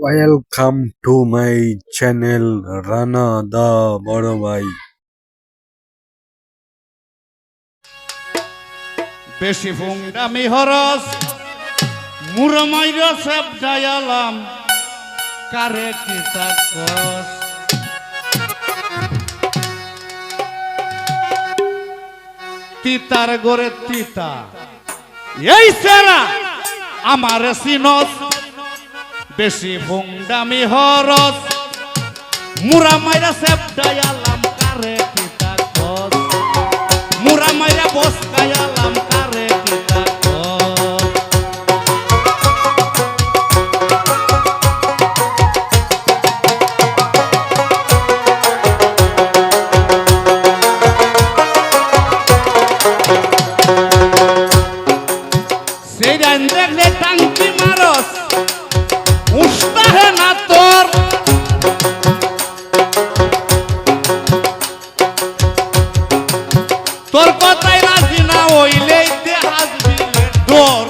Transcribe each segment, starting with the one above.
Welcome to my channel Rana da বড় ভাই। বেশি ফুংডামি হরস মুরমাইরা সব ডায়ালাম কারে কি তাকস তিতার গরে তিতা এই সেরা আমার সিনস বেশি ফুংডামি হরস মুরমাইরা সব ডায়ালাম কারে কি তাকস মুরমাইরা বস গায়ালাম কারে কি তাকস সেই রান দেখলে টাঙ্কি মারস উস্তা হে না তোর তোর কথাই রাজি না হইলে দেহাজ বিলে ডর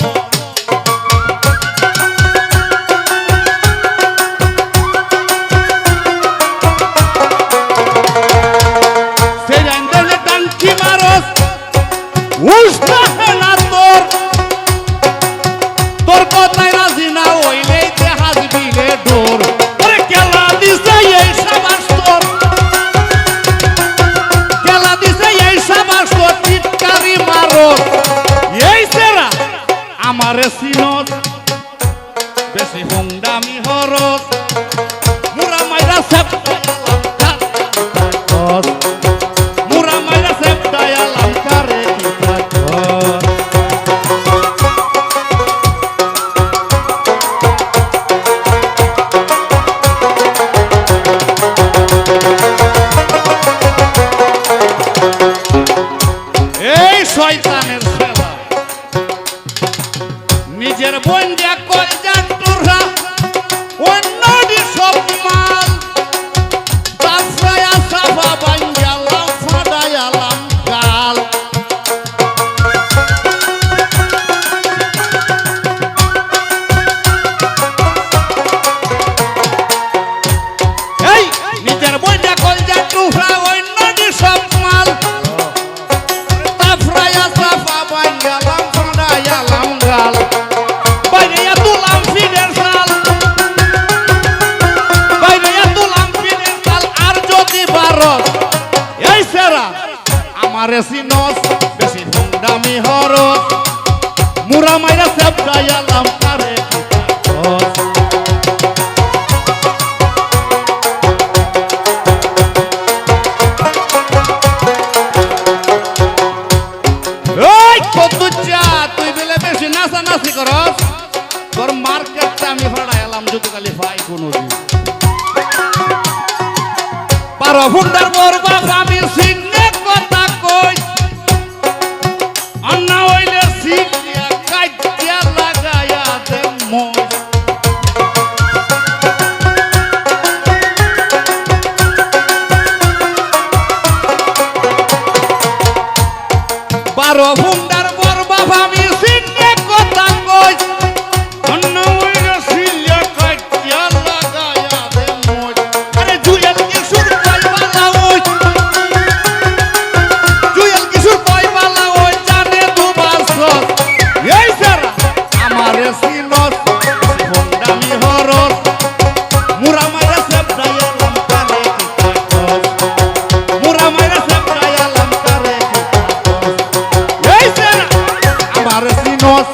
সেই রান দেখলে টাঙ্কি মারস উস্তা হে না তোর তোর কথাই রাজি না হইলে দেহাজ বিলে ডর ওরে কেলা দিছে এই সাবাস তোর কেলা দিছে এই সাবাস তোর চিৎকারি মারো এই সেরা আমারে সিনত বেশি হুংডামি হরস মুরা মাইরা সেপ মুরা মাইরা সেপ ডায়ালাম কারে কি থাকস এই শয়তানের ছেলা নিজের বঞ্জা কইজা টুরা অন্যদি সব মাল দাসরায়া সাফা বাঞ্জালাম ফাডায়ালাম গাল এই নিজের বঞ্জা কইজা টুরা অন্যদি সব মাল আমারে সিনস বেশি ফুংডামি হরস মুরা মাইরা সব ডায়ালাম কারে কি তাকস এই কদ্দুচা তুই বেলে বেশি নাচানাচি করস তোর মার্কেটটা আমি ফাড়াইলাম যদি খালি ভাই কোনোদিন পারো ফুন্ডার বরবা আমি সিনে কথা কই অন্না হইলে সিনিয়া কাইতিয়া লাগায়া দে মই পারো ফুন্ডার বরবা আমি সিনে কথা কই অন্না হইলে সিনিয়া কাইতিয়া লাগায়া দে মই আরে জুয়েল কি সুর পাইবালা ওই জুয়েল কি সুর পাইবালা ওই জানে দুবার সস এই সারা আমারে সিনস ফুংডামি হরস মুরা মাইরা সব ডায়ালাম কারে কি তাকস মুরা মাইরা সব ডায়ালাম কারে কি তাকস এই সারা আমারে সিনস